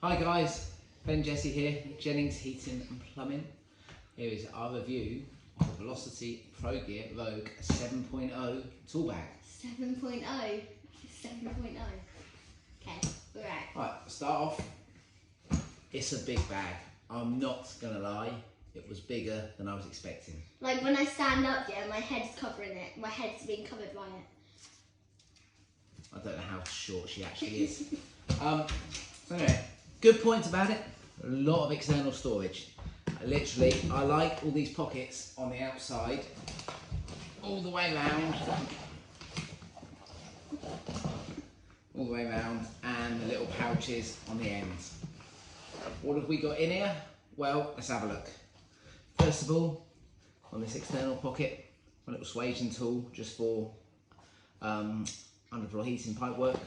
Hi guys, Ben Jesse here, Jennings Heating and Plumbing. Here is our review of the Velocity progear Rogue 7.0 tool bag. 7.0? 7.0. Okay, alright. Right, start off. It's a big bag. I'm not gonna lie, it was bigger than I was expecting. Like when I stand up, yeah, my head's covering it. My head's being covered by it. I don't know how short she actually is. So anyway, good points about it. A lot of external storage. I like all these pockets on the outside, all the way around, and the little pouches on the ends. What have we got in here? Well, let's have a look. First of all, on this external pocket, a little swaging tool just for underfloor heating pipe work.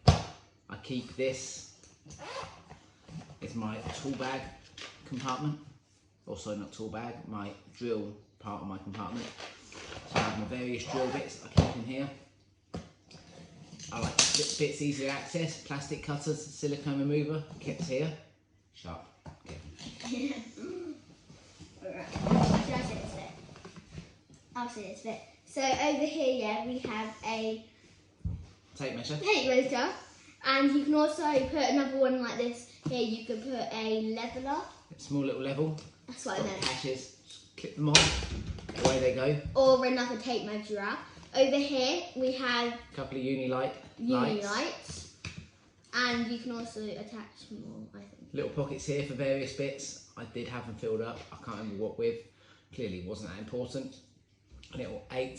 I keep this. It's my tool bag compartment. Also not tool bag, my drill part of my compartment. So I have my various drill bits I keep in here. I like bits easy to access, plastic cutters, silicone remover, kept here. Sharp. Okay. Alright, I'll say this bit. So over here, yeah, we have a Tape measure. tape measure. And you can also put another one like this. Here you can put a leveler. Small little level. That's what I meant. Patches. Just clip them on. Away they go. Or another tape measure. Over here we have A couple of uni lights. And you can also attach more, I think. Little pockets here for various bits. I did have them filled up. I can't remember what with. Clearly wasn't that important. A little 8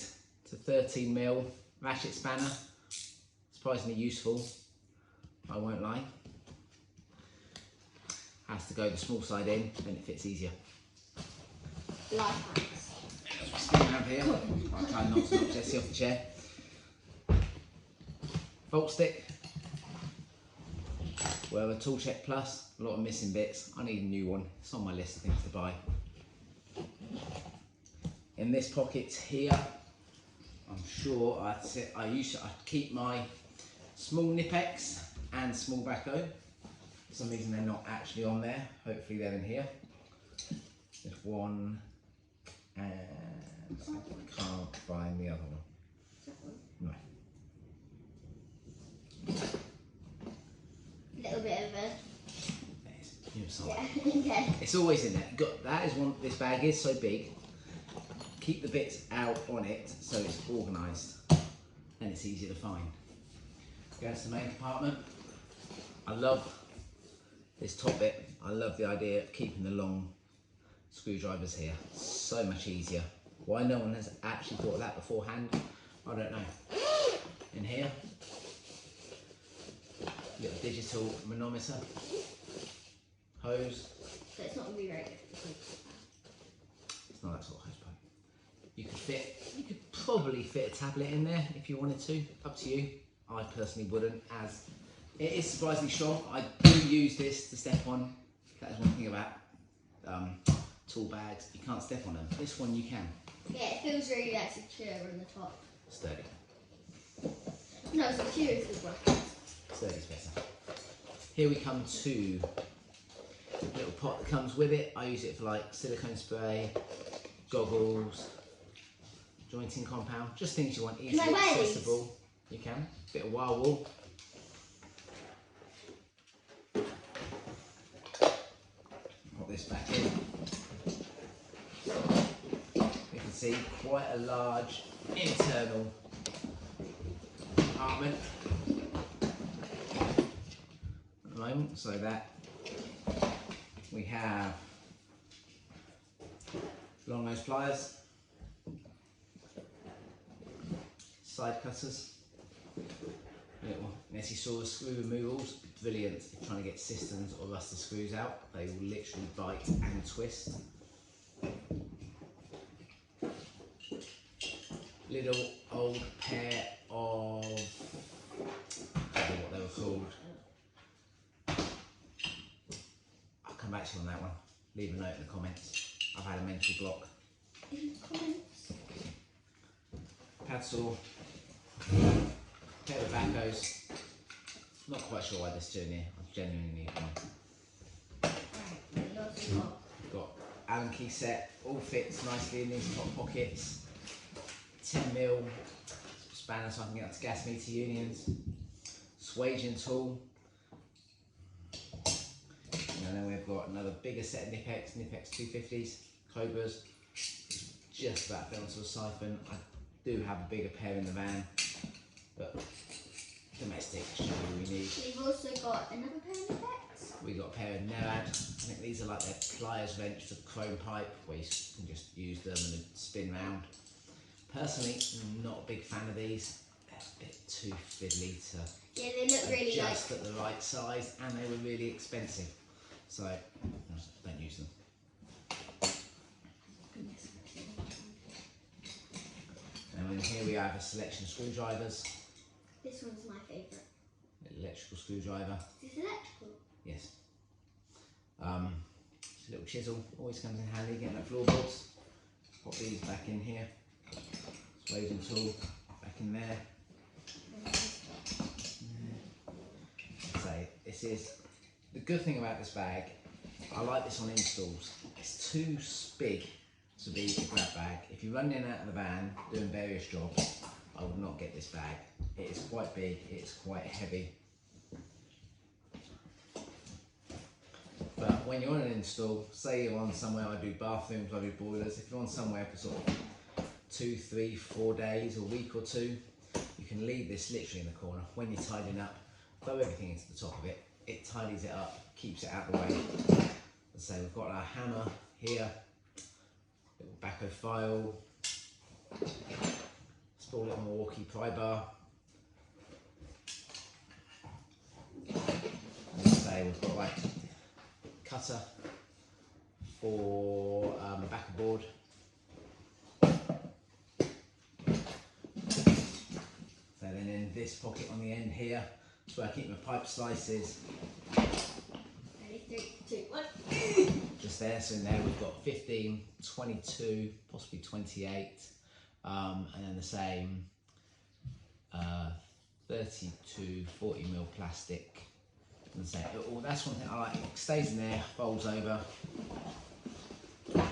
to 13 mil ratchet spanner. Surprisingly useful. I won't lie. Has to go the small side in, then it fits easier. Life hacks. Spin around here. I'll try not to knock Jessie off the chair. Volt stick. Well, a Tool Check Plus. A lot of missing bits. I need a new one. It's on my list of things to buy. In this pocket here, I'm sure I'd keep my small Nipex and small backhoe. For some reason they're not actually on there. Hopefully they're in here. There's one, and I can't find the other one. No. Little bit of a... Yeah. Okay. It's always in there. That is one. This bag is so big. Keep the bits out on it so it's organised and it's easier to find. Go to the main compartment. I love this top bit. I love the idea of keeping the long screwdrivers here. So much easier. Why no one has actually thought of that beforehand, I don't know. In here, little digital manometer, hose. So it's not going to be very good. It's not that sort of hose pipe. You could probably fit a tablet in there if you wanted to. Up to you. I personally wouldn't, as it is surprisingly strong. I do use this to step on. That is one thing about tool bags. You can't step on them. This one you can. Yeah, it feels really secure on the top. Sturdy. No, secure is the one. Sturdy's better. Here we come to a little pot that comes with it. I use it for like silicone spray, goggles, jointing compound, just things you want easily accessible. You can. Bit of wire wool. Put this back in. You can see quite a large internal compartment at the moment, so that we have long nose pliers, side cutters, little Nessie saw screw removals, brilliant if you're trying to get cisterns or rusted screws out. They will literally bite and twist. Little old pair of, I don't know what they were called. I'll come back to you on that one. Leave a note in the comments. I've had a mental block. Pad saw. Pair of backhoes. Not quite sure why this is doing here. I genuinely need one. else we got? Got Allen key set, all fits nicely in these top pockets. 10mm spanner so I can get up to gas meter unions. Swaging tool. And then we've got another bigger set of Nipex 250s, Cobras. Just about fit onto a siphon. I do have a bigger pair in the van, but domestic should be all we need. We've also got another pair of effects. We got a pair of Nerad. I think these are like their pliers wrench for the chrome pipe, where you can just use them and spin round. Personally, I'm not a big fan of these. They're a bit too fiddly to they look really just at the right size, and they were really expensive, so don't use them. And then here we have a selection of screwdrivers. This one's my favourite. Electrical screwdriver. Is this electrical? Yes. It's a little chisel, always comes in handy getting at floorboards. Pop these back in here. Swaging tool back in there. So this is the good thing about this bag. I like this on installs. It's too big to be a grab bag. If you're running in and out of the van doing various jobs, I would not get this bag. It is quite big, it's quite heavy. But when you're on an install, say you're on somewhere, I do bathrooms, I do boilers, if you're on somewhere for sort of 2, 3, 4 days, a week or two, you can leave this literally in the corner. When you're tidying up, throw everything into the top of it. It tidies it up, keeps it out of the way. So we've got our hammer here, little backhoe file, small little Milwaukee pry bar. And so we've got like cutter for the back of board. So then in this pocket on the end here, that's where I keep my pipe slices. Ready, 3, 2, 1. Just there, so in there we've got 15, 22, possibly 28, and then the same 30 to 40mm plastic. And so, that's one thing I like, it stays in there, folds over. Spin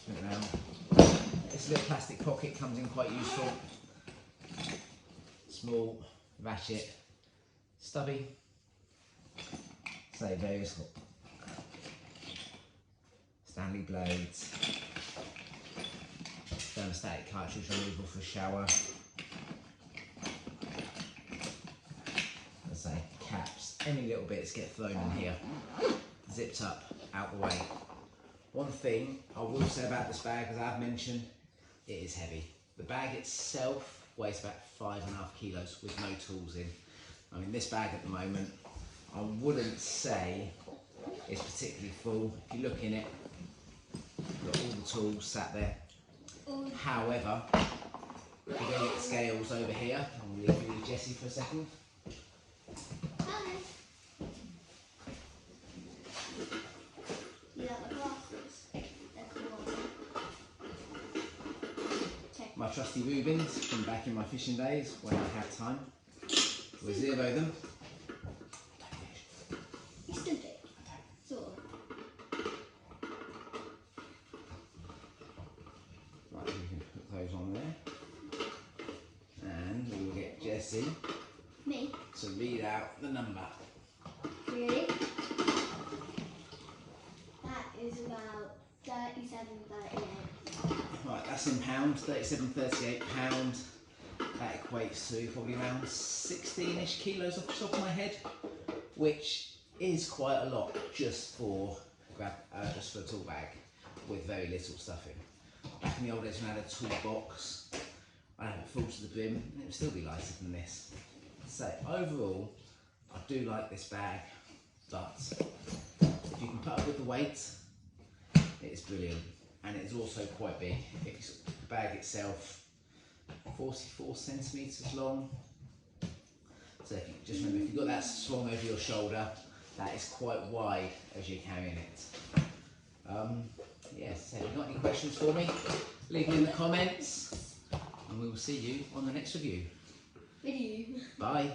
it around. This little plastic pocket comes in quite useful. Small, ratchet, stubby. So various Stanley blades, thermostatic cartridge removal for shower. Let's say caps, any little bits get thrown in here, zipped up, out the way. One thing I will say about this bag, as I've mentioned, it is heavy. The bag itself weighs about 5.5 kilos with no tools in. I mean, this bag at the moment, I wouldn't say it's particularly full. If you look in it, you've got all the tools sat there. However, we're going to get the scales over here. I'm going to leave you with Jessie for a second. Hi. You like the glasses? They're cool. Okay. My trusty Rubens from back in my fishing days when I had time. We'll zero them. You still do? Sort of. Right, we can put those on there. And we will get Jessie Me? to read out the number. Really? That is about 37, 38. Right, that's in pounds, 37, 38 pounds. That equates to probably around 16-ish kilos off the top of my head, which is quite a lot just for a tool bag with very little stuff in. Back in the old days when I had a toolbox, I had it full to the brim, and it would still be lighter than this. So overall, I do like this bag, but if you can put up with the weight, it's brilliant. And it's also quite big. If the bag itself, 44 centimetres long. So if you, just remember, if you've got that swung over your shoulder, that is quite wide as you're carrying it. Yes, so if you've got any questions for me, leave them in the comments, and we will see you on the next review. Video. Bye.